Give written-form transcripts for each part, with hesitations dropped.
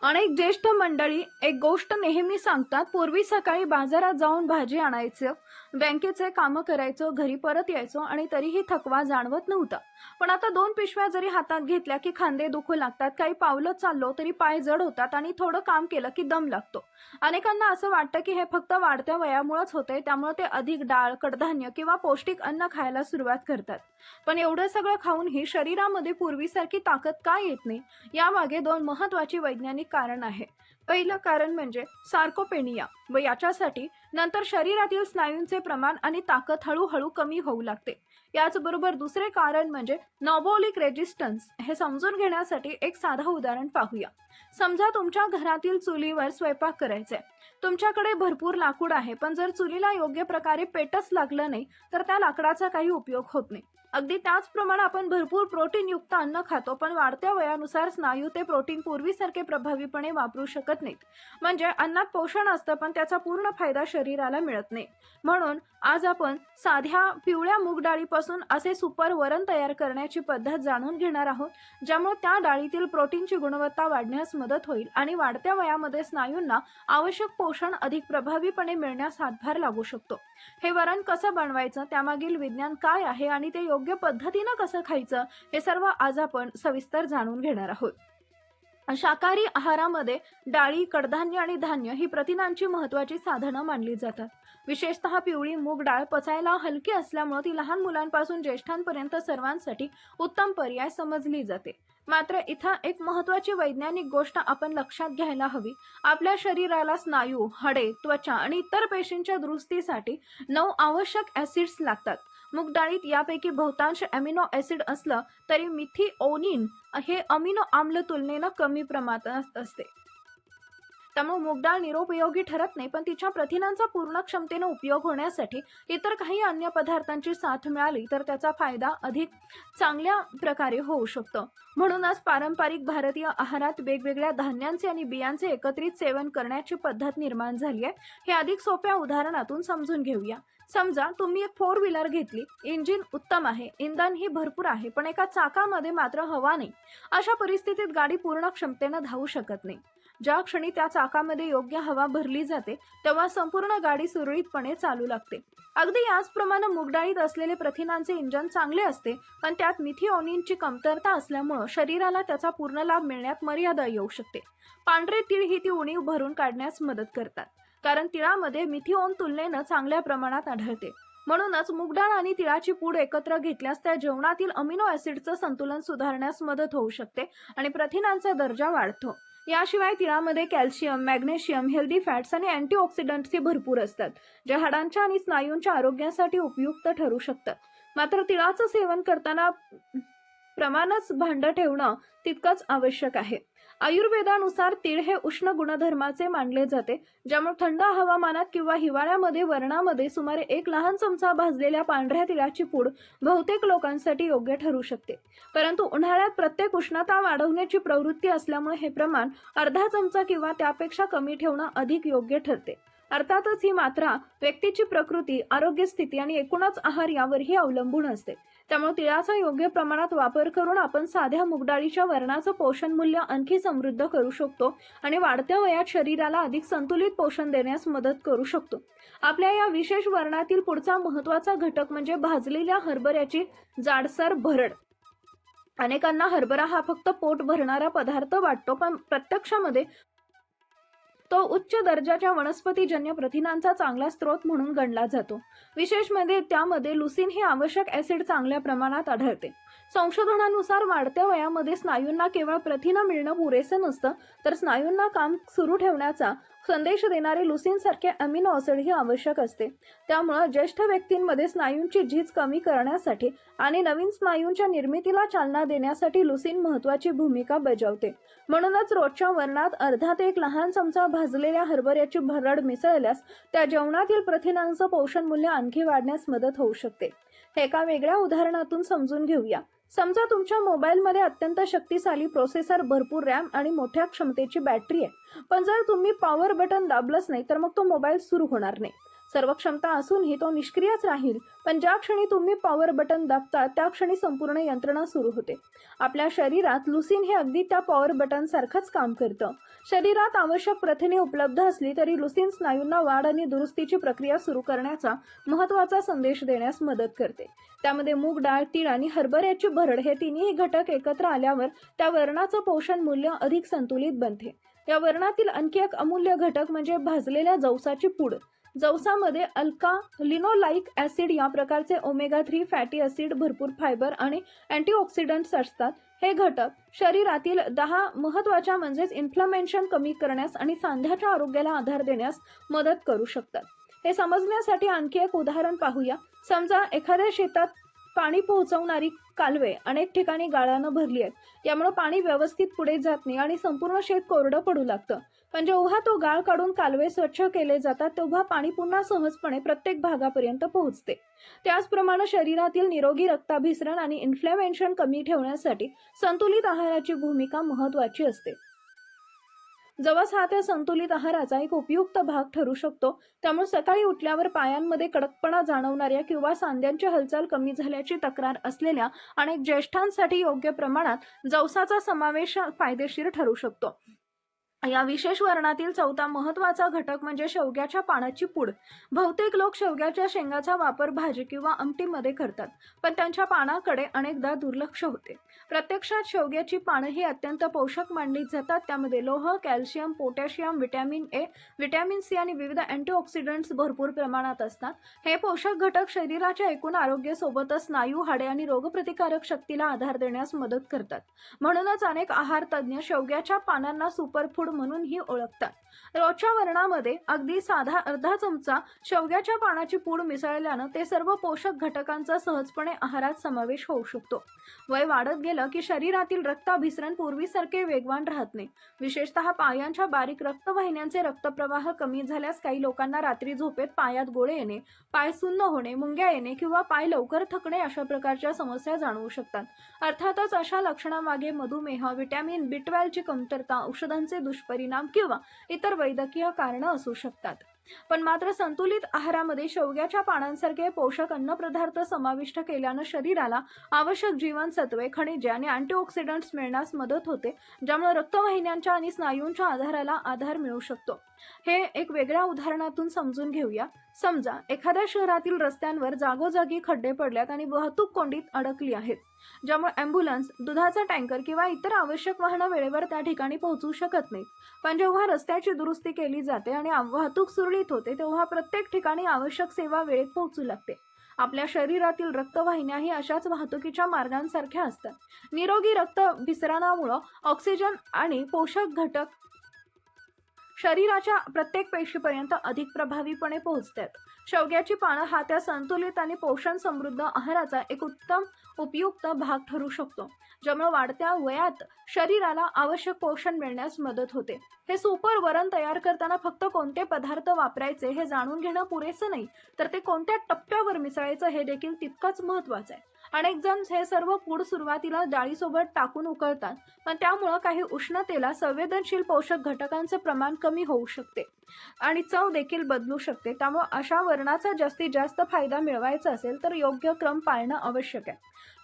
अनेक ज्येष्ठ मंडळी एक गोष्ट नेहमी सांगतात, पूर्वी सकाळी बाजारात जाऊन भाजी आणायचं, बँकेचे कामं करायचो, घरी परत यायचो आणि तरीही थकवा जाणवत नव्हता. पण आता 2 पिशव्या जरी हातात घेतल्या की खांदे दुखू लागतात, काही पावलं चाललो तरी पाय जड होतात आणि थोडं काम केलं की दम लागतो. अनेकांना असं वाटतं की हे फक्त वाढत्या वयामुळेच होतंय, त्यामुळे ते अधिक डाळ, कडधान्य किंवा पौष्टिक अन्न खायला सुरुवात करतात. पण एवढं सगळं खाऊनही शरीरामध्ये पूर्वीसारखी ताकद का येत नाही? यामागे 2 महत्त्वाची वैज्ञानिक कारण आहे. पहिलं कारण म्हणजे सार्कोपेनिया व याच्यासाठी नंतर शरीरातील स्नायूंचे प्रमाण आणि ताकद हळूहळू कमी होऊ लागते. याचबरोबर दुसरे कारण म्हणजे नॉबोलिक रेजिस्टन्स. हे समजून घेण्यासाठी एक साधं उदाहरण पाहूया. समजा तुमच्या घरातील चुलीवर स्वयंपाक करायचा आहे. तुमच्याकडे भरपूर लाकूड आहे, पण जर चुलीला योग्य प्रकारे पेटच लागलं नाही तर त्या लाकडाचा काही उपयोग होत नाही. अगदी त्याचप्रमाणे आपण भरपूर प्रोटीनयुक्त अन्न खातो, पण वाढत्या वयानुसार स्नायू ते प्रोटीन पूर्वीसारखे प्रभावीपणे वापरू शकत नाहीत. म्हणजे अन्नात पोषण असतं, पण त्याचा पूर्ण फायदा शरीराला मिळत नाही. म्हणून आज आपण साध्या पिवळ्या मूग डाळीपासून असे सुपर वरण तयार करण्याची पद्धत जाणून घेणार आहोत, ज्यामुळे त्या डाळीतील प्रोटीनची गुणवत्ता वाढण्यास मदत होईल आणि वाढत्या वयामध्ये स्नायूंना आवश्यक पोषण अधिक प्रभावीपणे मिळण्यास हातभार लागू शकतो. हे वरण कसं बनवायचं, त्यामागील विज्ञान काय आहे आणि ते योग्य पद्धतीनं कसं खायचं, हे सर्व आज आपण सविस्तर जाणून घेणार आहोत. शाकाहारी आहारामध्ये डाळी, कडधान्य आणि धान्य ही प्रथिनांची महत्त्वाची साधनं मानली जातात. विशेषतः पिवळी मूग डाळ पचायला हलकी असल्यामुळे ती लहान मुलांपासून ज्येष्ठांपर्यंत सर्वांसाठी उत्तम पर्याय समजली जाते. मात्र इथं एक महत्त्वाची वैज्ञानिक गोष्ट आपण लक्षात घ्यायला हवी. आपल्या शरीराला स्नायू, हाडे, त्वचा आणि इतर पेशींच्या दुरुस्तीसाठी 9 आवश्यक ॲसिड्स लागतात. मूग डाळीत यापैकी बहुतांश अमिनो ॲसिड असलं तरी मिथिओनिन हे अमिनो आम्ल तुलनेनं कमी प्रमाणात असते. त्यामुळे मूग डाळ निरुपयोगी ठरत नाही, पण तिच्या प्रथिनांचा पूर्ण क्षमतेने उपयोग होण्यासाठी इतर काही अन्य पदार्थांची साथ मिळाली तर त्याचा फायदा अधिक चांगल्या प्रकारे होऊ शकतो. म्हणूनच पारंपरिक भारतीय आहारात वेगवेगळ्या धान्यांचे आणि बियांचे एकत्रित सेवन करण्याची पद्धत निर्माण झाली आहे. हे अधिक सोप्या उदाहरणातून समजून घेऊया. समजा तुम्ही एक 4 व्हीलर घेतली. इंजिन उत्तम आहे, इंधनही भरपूर आहे, पण एका चाकामध्ये मात्र हवा नाही. अशा परिस्थितीत गाडी पूर्ण क्षमतेने धावू शकत नाही. ज्या क्षणी त्या चाकामध्ये योग्य हवा भरली जाते तेव्हा संपूर्ण गाडी सुरळीतपणे चालू लागते. अगदी याचप्रमाणे मूग डाळीत असलेले प्रथिनांचे इंजन चांगले असते, पण त्यात मिथिओनिनची कमतरता असल्यामुळे शरीराला त्याचा पूर्ण लाभ मिळण्यात मर्यादा येऊ शकते. पांढरे तीळ ही ती उणीव भरून काढण्यास मदत करतात, कारण तिळामध्ये मिथिओन तुलनेनं चांगल्या प्रमाणात आढळते. म्हणूनच मूग डाळ आणि तिळाची पूड एकत्र घेतल्यास त्या जेवणातील अमिनो ॲसिडचं संतुलन सुधारण्यास मदत होऊ शकते आणि प्रथिनांचा दर्जा वाढतो. याशिवाय तिळामध्ये कॅल्शियम, मॅग्नेशियम, हेल्दी फॅट्स आणि अँटीऑक्सिडंट्सही भरपूर असतात, जे हाडांच्या आणि स्नायूंच्या आरोग्यासाठी उपयुक्त ठरू शकतात. मात्र तिळाचं सेवन करताना प्रमाणच भांडं ठेवणं तितकंच आवश्यक आहे. आयुर्वेदानुसार तीळ हे उष्ण गुणधर्माचे मानले जाते, ज्यामुळे थंड हवामानात किंवा हिवाळ्यामध्ये वरणामध्ये सुमारे 1 लहान चमचा भाजलेल्या पांढऱ्या तिळाची पूड बहुतेक लोकांसाठी योग्य ठरू शकते. परंतु उन्हाळ्यात प्रत्येक उष्णता वाढवण्याची प्रवृत्ती असल्यामुळे हे प्रमाण अर्धा चमचा किंवा त्यापेक्षा कमी ठेवणं अधिक योग्य ठरते. अर्थातच ही मात्रा व्यक्तीची प्रकृती, आरोग्य स्थिती आणि एकूणच आहार यावरही अवलंबून असते. त्यामुळे तिळाचा योग्य प्रमाणात वापर करून आपण साध्या मूग डाळीच्या वरणाचं पोषण मूल्य आणखी समृद्ध करू शकतो आणि वाढत्या वयात शरीराला अधिक संतुलित पोषण देण्यास मदत करू शकतो. आपल्या या विशेष वरणातील पुढचा महत्त्वाचा घटक म्हणजे भाजलेल्या हरभऱ्याची जाडसर भरड. अनेकांना हरभरा हा फक्त पोट भरणारा पदार्थ वाटतो, पण प्रत्यक्षामध्ये तो उच्च दर्जाच्या वनस्पतीजन्य प्रथिनांचा चांगला स्रोत म्हणून गणला जातो. विशेष म्हणजे त्यामध्ये लुसीन हे आवश्यक ॲसिड चांगल्या प्रमाणात आढळते. संशोधनानुसार वाढत्या वयामध्ये स्नायूंना केवळ प्रथिनं मिळणं पुरेसं नसतं, तर स्नायूंना काम सुरू ठेवण्याचा संदेश देणारे लुसीनसारखे अमिनो ॲसिडही आवश्यक असते. त्यामुळे ज्येष्ठ व्यक्तींमध्ये स्नायूंची झीज कमी करण्यासाठी आणि नवीन स्नायूंच्या निर्मितीला चालना देण्यासाठी लुसीन महत्त्वाची भूमिका बजावते. म्हणूनच रोजच्या वरणात अर्धा ते 1 लहान चमचा भाजलेल्या हरभऱ्याची भरड मिसळल्यास त्या जेवणातील प्रथिनांचं पोषण मूल्य आणखी वाढण्यास मदत होऊ शकते. हे एका वेगळ्या उदाहरणातून समजून घेऊया. समजा तुमच्या मोबाईलमध्ये अत्यंत शक्तिशाली प्रोसेसर, भरपूर रॅम आणि मोठ्या क्षमतेची बॅटरी आहे, पण जर तुम्ही पॉवर बटन दाबलंच नाही तर मग तो मोबाईल सुरू होणार नाही. सर्व क्षमता असूनही तो निष्क्रियच राहील. पण ज्या क्षणी तुम्ही पॉवर बटन दाबता त्या क्षणी संपूर्ण यंत्रणा सुरू होते. आपल्या शरीरात लुसीन हे अगदी त्या पॉवर बटन सारखंच काम करतं. शरीरात आवश्यक प्रथिने उपलब्ध असली तरी लुसीन स्नायूंना वाढ आणि दुरुस्तीची प्रक्रिया सुरू करण्याचा महत्त्वाचा संदेश देण्यास मदत करते. त्यामध्ये मूग डाळ, तीळ आणि हरभऱ्याची भरड हे तिन्ही घटक एकत्र आल्यावर त्या वरणाचं पोषण मूल्य अधिक संतुलित बनते. या वरणातील आणखी एक अमूल्य घटक म्हणजे भाजलेल्या जवसाची पूड. जवसामध्ये अल्का लिनोलाइक ऍसिड या प्रकारचे ओमेगा 3 फॅटी ऍसिड, भरपूर फायबर आणि अँटीऑक्सिडंट्स असतात. हे घटक शरीरातील 10 महत्त्वाच्या म्हणजेच इन्फ्लमेशन कमी करण्यास आणि सांध्याच्या आरोग्याला आधार देण्यास मदत करू शकतात. हे समजण्यासाठी आणखी एक उदाहरण पाहूया. समजा एखाद्या शेतात पाणी पोहोचवणारी कालवे अनेक ठिकाणी गाळानं भरली आहेत. यामुळे पाणी व्यवस्थित पुढे जात नाही आणि संपूर्ण शेत कोरडं पडू लागतं. पण जेव्हा तो गाळ काढून कालवे स्वच्छ केले जातात तेव्हा पाणी पुन्हा सहजपणे प्रत्येक भागापर्यंत पोहोचते. त्याचप्रमाणे शरीरातील निरोगी रक्ताभिसरण आणि इन्फ्लमेशन कमी ठेवण्यासाठी संतुलित आहाराची भूमिका महत्त्वाची असते. जवस हा त्या संतुलित आहाराचा एक उपयुक्त भाग ठरू शकतो. त्यामुळे सकाळी उठल्यावर पायांमध्ये कडकपणा जाणवणाऱ्या किंवा सांध्यांची हालचाल कमी झाल्याची तक्रार असलेल्या अनेक ज्येष्ठांसाठी योग्य प्रमाणात जवसाचा समावेश फायदेशीर ठरू शकतो. या विशेष वर्णातील चौथा महत्त्वाचा घटक म्हणजे शेवग्याच्या पानाची पूड. बहुतेक लोक शेवग्याच्या शेंगाचा वापर भाजी किंवा आमटीमध्ये करतात, पण त्यांच्या पानाकडे अनेकदा दुर्लक्ष होते. प्रत्यक्षात शेवग्याची पानं ही अत्यंत पोषक मानली जातात. त्यामध्ये लोह, calcium, potassium, vitamin A, vitamin C आणि विविध अँटीऑक्सिडंट्स भरपूर प्रमाणात असतात. हे पोषक घटक शरीराच्या एकूण आरोग्यासोबतच स्नायू, हाडे आणि रोगप्रतिकारक शक्तीला आधार देण्यास मदत करतात. म्हणूनच अनेक आहार तज्ज्ञ शेवग्याच्या पानांना सुपरफूड म्हणूनही ओळखतात. रोजच्या वरणामध्ये अगदी साधा अर्धा चमचा शेवग्याच्या पानाची पूड मिसळल्यानं ते सर्व पोषक घटकांचा सहजपणे आहारात समावेश होऊ शकतो. वय वाढत गेलं की शरीरातील रक्ताभिसरण पूर्वीसारखे वेगवान राहत नाही. विशेषतः पायांच्या बारीक रक्तवाहिन्यांचे रक्तप्रवाह कमी झाल्यास काही लोकांना रात्री झोपेत पायात गोळे येणे, पाय सुन्न होणे, मुंग्या येणे किंवा पाय लवकर थकणे अशा प्रकारच्या समस्या जाणवू शकतात. अर्थातच अशा लक्षणांमागे मधुमेह, व्हिटॅमिन B12 ची कमतरता, औषधांचे दुष्परिणाम किंवा इतर वैद्यकीय कारणं असू शकतात. पण मात्र संतुलित आहारामध्ये शेवग्याच्या पानांसारखे पोषक अन्नपदार्थ समाविष्ट केल्यानं शरीराला आवश्यक जीवनसत्वे, खनिजे आणि अँटीऑक्सिडंट्स मिळण्यास मदत होते, ज्यामुळे रक्तवाहिन्यांच्या आणि स्नायूंच्या आधाराला आधार मिळू शकतो. हे एक वेगळ्या उदाहरणातून समजून घेऊया. समजा एखाद्या शहरातील रस्त्यांवर जागोजागी खड्डे पडल्यात आणि वाहतूक कोंडीत अडकली आहेत, ज्यामुळे ॲम्ब्युलन्स, दुधाचा टँकर किंवा इतर आवश्यक वाहनं वेळेवर त्या ठिकाणी पोहोचू शकत नाहीत. पण जेव्हा रस्त्याची दुरुस्ती केली जाते आणि वाहतूक सुरळीत होते तेव्हा प्रत्येक ठिकाणी आवश्यक सेवा वेळेत पोहोचू लागते. आपल्या शरीरातील रक्तवाहिन्याही अशाच वाहतुकीच्या मार्गांसारख्या असतात. निरोगी रक्तभिसरणामुळे ऑक्सिजन आणि पोषक घटक शरीराच्या प्रत्येक पेशीपर्यंत अधिक प्रभावीपणे पोहोचतात. शेवग्याची पानं हा त्या संतुलित आणि पोषण समृद्ध आहाराचा एक उत्तम उपयुक्त भाग ठरू शकतो, ज्यामुळे वाढत्या वयात शरीराला आवश्यक पोषण मिळण्यास मदत होते. हे सुपर वरण तयार करताना फक्त कोणते पदार्थ वापरायचे हे जाणून घेणं पुरेसं नाही, तर ते कोणत्या टप्प्यावर मिसळायचं हे देखील तितकंच महत्त्वाचं आहे. अनेक जण हे सर्व पूड सुरुवातीला डाळीसोबत टाकून उकळतात, पण त्यामुळे काही उष्णतेला संवेदनशील पोषक घटकांचे प्रमाण कमी होऊ शकते आणि चव देखील बदलू शकते. त्यामुळे अशा वरणाचा जास्तीत जास्त फायदा मिळवायचा असेल तर योग्य क्रम पाळणं आवश्यक आहे.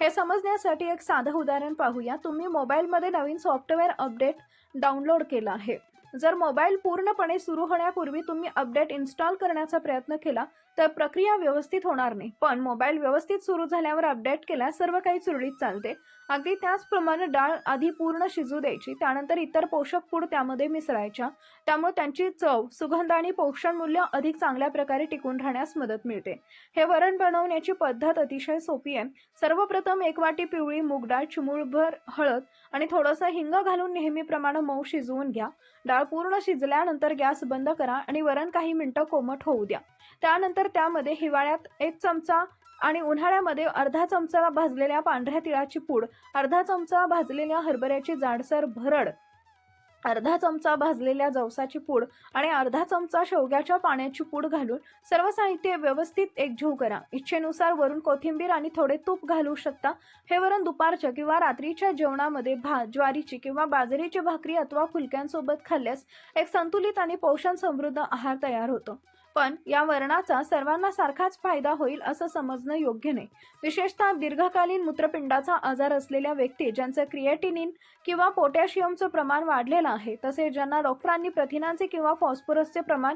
हे समजण्यासाठी एक साधं उदाहरण पाहूया. तुम्ही मोबाईलमध्ये नवीन सॉफ्टवेअर अपडेट डाउनलोड केला आहे. जर मोबाईल पूर्णपणे सुरू होण्यापूर्वी तुम्ही अपडेट इन्स्टॉल करण्याचा प्रयत्न केला तर प्रक्रिया व्यवस्थित होणार नाही. पण मोबाईल व्यवस्थित सुरू झाल्यावर अपडेट केल्यास सर्व काही सुरळीत चालते. अगदी त्याचप्रमाणे डाळ आधी पूर्ण शिजू द्यायची, त्यानंतर इतर पोषक पूड त्यामध्ये मिसळायच्या. त्यामुळे त्यांची चव, सुगंध आणि पोषण मूल्य अधिक चांगल्या प्रकारे टिकून राहण्यास मदत मिळते. हे वरण बनवण्याची पद्धत अतिशय सोपी आहे. सर्वप्रथम 1 वाटी पिवळी मूग डाळ, चिमूटभर हळद आणि थोडंसं हिंग घालून नेहमीप्रमाणे मऊ शिजवून घ्या. डाळ पूर्ण शिजल्यानंतर गॅस बंद करा आणि वरण काही मिनिटं कोमट होऊ द्या. त्यानंतर त्यामध्ये हिवाळ्यात 1 चमचा आणि उन्हाळ्यामध्ये अर्धा चमचा भाजलेल्या पांढऱ्या तिळाची पूड, अर्धा चमचा भाजलेल्या हरभऱ्याची जाडसर भरड, अर्धा चमचा भाजलेल्या जवसाची पूड आणि अर्धा चमचा शेवग्याच्या पाण्याची पूड घालून सर्व साहित्य व्यवस्थित एकजीव करा. इच्छेनुसार वरून कोथिंबीर आणि थोडे तूप घालू शकता. हे वरण दुपारच्या किंवा रात्रीच्या जेवणामध्ये भात, ज्वारीची किंवा बाजरीची भाकरी अथवा फुलक्यांसोबत खाल्ल्यास एक संतुलित आणि पोषण समृद्ध आहार तयार होतो. पण या वरणाचा सर्वांना सारखाच फायदा होईल असं समजणं योग्य नाही. विशेषतः दीर्घकालीन मूत्रपिंडाचा आजार असलेल्या व्यक्ती, ज्यांचं क्रिएटिनिन किंवा पोटॅशियमचं प्रमाण वाढलेलं आहे, तसेच ज्यांना डॉक्टरांनी प्रथिनांचे किंवा फॉस्फरसचे प्रमाण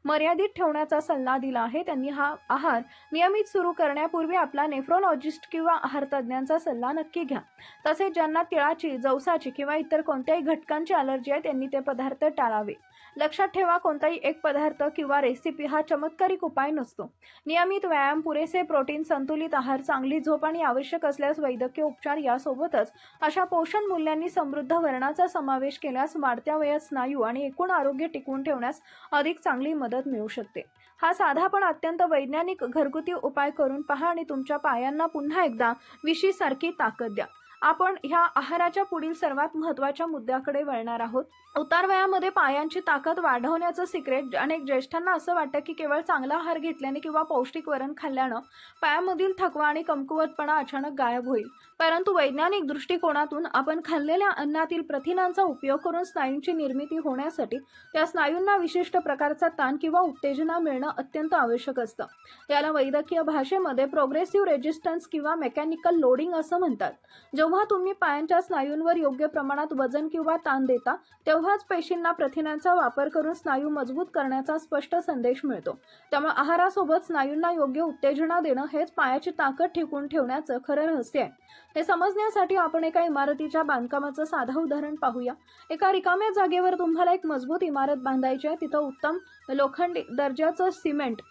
मर्यादित ठेवण्याचा सल्ला दिला आहे, त्यांनी हा आहार नियमित सुरू करण्यापूर्वी आपला नेफ्रोलॉजिस्ट किंवा आहार तज्ज्ञांचा सल्ला नक्की घ्या. तसेच ज्यांना तिळाची, जवसाची किंवा इतर कोणत्याही घटकांची अलर्जी आहे, त्यांनी ते पदार्थ टाळावे. लक्षात ठेवा, कोणताही एक पदार्थ किंवा रेसिपी हा चमत्कारिक उपाय नसतो. नियमित व्यायाम, पुरेसे प्रोटीन, संतुलित आहार, चांगली झोप आणि आवश्यक असल्यास वैद्यकीय उपचार यासोबतच अशा पोषण मूल्यांनी समृद्ध वरणाचा समावेश केल्यास वाढत्या वयात स्नायू आणि एकूण आरोग्य टिकवून ठेवण्यास अधिक चांगली मदत मिळू शकते. हा साधा पण अत्यंत वैज्ञानिक घरगुती उपाय करून पहा आणि तुमच्या पायांना पुन्हा एकदा विशीसारखी ताकद द्या. आपण ह्या आहाराच्या पुढील सर्वात महत्त्वाच्या मुद्द्याकडे वळणार आहोत. उतार वयामध्ये पायांची ताकद वाढवण्याचं सिक्रेट. अनेक ज्येष्ठांना असं वाटतं की केवळ चांगला आहार घेतल्याने किंवा पौष्टिक वरण खाल्ल्यानं पायामधील थकवा आणि कमकुवतपणा अचानक गायब होईल. परंतु वैज्ञानिक दृष्टिकोनातून आपण खाल्लेल्या अन्नातील प्रथिनांचा उपयोग करून स्नायूंची निर्मिती होण्यासाठी त्या स्नायूंना विशिष्ट प्रकारचा ताण किंवा उत्तेजना मिळणं अत्यंत आवश्यक असतं. याला वैद्यकीय भाषेमध्ये प्रोग्रेसिव्ह रेजिस्टन्स किंवा मेकॅनिकल लोडिंग असं म्हणतात. जेव्हा तुम्ही पायांच्या स्नायूंवर योग्य प्रमाणात वजन किंवा ताण देता, तेव्हाच पेशींना प्रथिनांचा वापर करून स्नायू मजबूत करण्याचा स्पष्ट संदेश मिळतो. त्यामुळे आहारासोबत स्नायूंना योग्य उत्तेजना देणं हेच पायाची ताकद टिकवून ठेवण्याचं खरं रहस्य आहे. हे समजण्यासाठी आपण एका इमारतीच्या बांधकामाचं साधं उदाहरण पाहूया. एका रिकाम्या जागेवर तुम्हाला एक मजबूत इमारत बांधायची आहे. तिथं उत्तम लोखंडी दर्जाचं सिमेंट,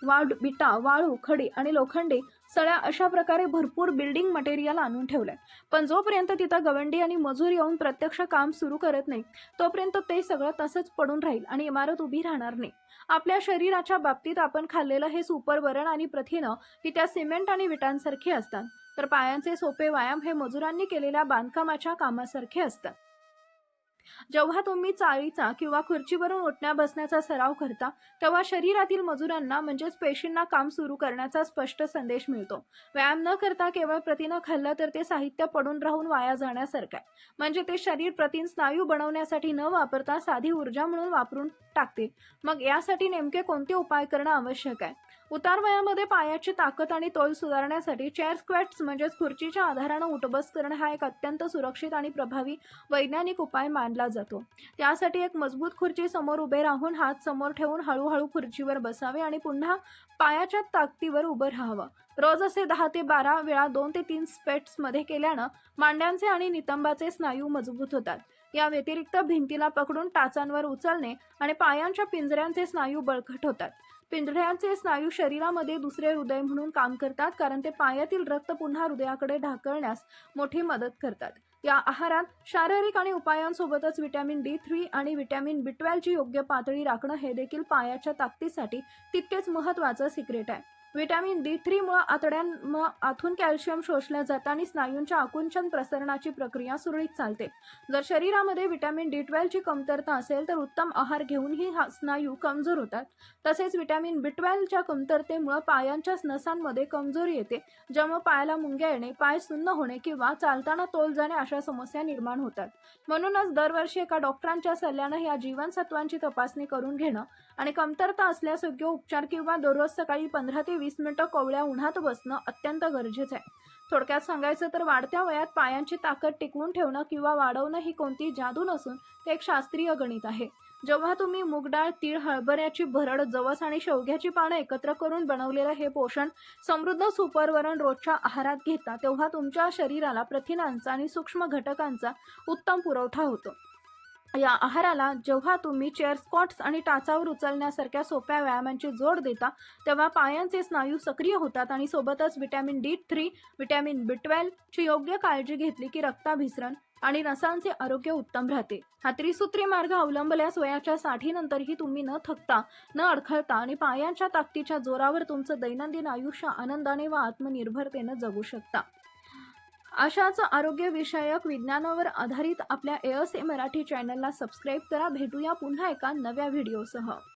विटा, वाळू, खडी आणि लोखंडी सळ्या अशा प्रकारे भरपूर बिल्डिंग मटेरियल आणून ठेवलंय. पण जोपर्यंत तिथं गवंडी आणि मजूर येऊन प्रत्यक्ष काम सुरू करत नाही, तोपर्यंत ते सगळं तसंच पडून राहील आणि इमारत उभी राहणार नाही. आपल्या शरीराच्या बाबतीत आपण खाल्लेलं हे सुपर वरण आणि प्रथिनं ही त्या सिमेंट आणि विटांसारखी असतात. तर पायांचे सोपे व्यायाम हे मजुरांनी केलेल्या बांधकामाच्या कामासारखे असतात. जेव्हा तुम्ही चाळीचा किंवा खुर्चीवरून उठण्या बसण्याचा सराव करता, तेव्हा शरीरातील मजुरांना म्हणजेच पेशींना काम सुरू करण्याचा स्पष्ट संदेश मिळतो. व्यायाम न करता केवळ प्रथिनं खाल्लं तर ते साहित्य पडून राहून वाया जाण्यासारखं आहे. म्हणजे ते शरीर प्रथिन स्नायू बनवण्यासाठी न वापरता साधी ऊर्जा म्हणून वापरून टाकते. मग यासाठी नेमके कोणते उपाय करणं आवश्यक आहे? उतार वयामध्ये पायाची ताकद आणि तोल सुधारण्यासाठी चेअर स्क्वॅट्स म्हणजेच खुर्चीच्या आधारानं उठबस करणं हा एक अत्यंत सुरक्षित आणि प्रभावी वैज्ञानिक उपाय मानला जातो. त्यासाठी एक मजबूत खुर्ची समोर उभे राहून हात समोर ठेवून हळूहळू खुर्चीवर बसावे आणि पुन्हा पायाच्या ताकदीवर उभं राहावं. रोज असे 10 ते 12 वेळा 2 ते 3 सेट्समध्ये केल्यानं मांड्यांचे आणि नितंबाचे स्नायू मजबूत होतात. या व्यतिरिक्त भिंतीला पकडून टाचांवर उचलणे आणि पायांच्या पिंजऱ्यांचे स्नायू बळकट होतात. पिंजऱ्यांचे स्नायू शरीरामध्ये दुसरे हृदय म्हणून काम करतात, कारण ते पायातील रक्त पुन्हा हृदयाकडे ढकलण्यास मोठी मदत करतात. या आहारात शारीरिक आणि उपायांसोबतच व्हिटॅमिन D3 आणि व्हिटॅमिन B12 ची योग्य पातळी राखणं हे देखील पायाच्या ताकदीसाठी तितकेच महत्त्वाचं सिक्रेट आहे. व्हिटॅमिन D3 मुळे आतून कॅल्शियम शोषलं जातं आणि स्नायूंच्या आकुंचन प्रसरणाची प्रक्रिया सुरळीत चालते. जर शरीरामध्ये व्हिटॅमिन D12 ची कमतरता असेल तर उत्तम आहार घेऊनही स्नायू कमजोर होतात. तसेच व्हिटॅमिन B12 च्या कमतरतेमुळे पायांच्या नसांमध्ये कमजोरी येते, ज्यामुळे पायाला मुंग्या येणे, पाय सुन्न होणे किंवा चालताना तोल जाणे अशा समस्या निर्माण होतात. म्हणूनच दरवर्षी एका डॉक्टरांच्या सल्ल्यानं या जीवनसत्वांची तपासणी करून घेणं आणि कमतरता असल्यास योग्य उपचार किंवा दररोज सकाळी 15 ते 20 मिनिटं कोवळ्या उन्हात बसणं अत्यंत गरजेचं आहे. थोडक्यात सांगायचं तर वाढत्या वयात पायांची ताकद टिकवून ठेवणं किंवा वाढवणं ही कोणती जादू नसून ते एक शास्त्रीय गणित आहे. जेव्हा तुम्ही मूग डाळ, तीळ, हरभऱ्याची भरड, जवस आणि शेवग्याची पानं एकत्र करून बनवलेलं हे पोषण समृद्ध सुपरवरण रोजच्या आहारात घेता, तेव्हा तुमच्या शरीराला प्रथिनांचा आणि सूक्ष्म घटकांचा उत्तम पुरवठा होतो. या आहाराला जेव्हा तुम्ही चेअर स्क्वॉट्स आणि टाचावर उचलण्यासारख्या सोप्या व्यायामांची जोड देता, तेव्हा पायांचे स्नायू सक्रिय होतात आणि सोबतच व्हिटॅमिन D3, व्हिटॅमिन B12 ची योग्य काळजी घेतली की रक्ताभिसरण आणि नसांचे आरोग्य उत्तम राहते. हा त्रिसूत्री मार्ग अवलंबल्यास वयाच्या 60 नंतरही तुम्ही न थकता, न अडखळता आणि पायांच्या ताकदीच्या जोरावर तुमचं दैनंदिन आयुष्य आनंदाने व आत्मनिर्भरतेने जगू शकता. अशाच आरोग्यविषयक विज्ञानावर आधारित आपल्या ASA मराठी चॅनलला सबस्क्राईब करा. भेटूया पुन्हा एका नव्या व्हिडिओसह.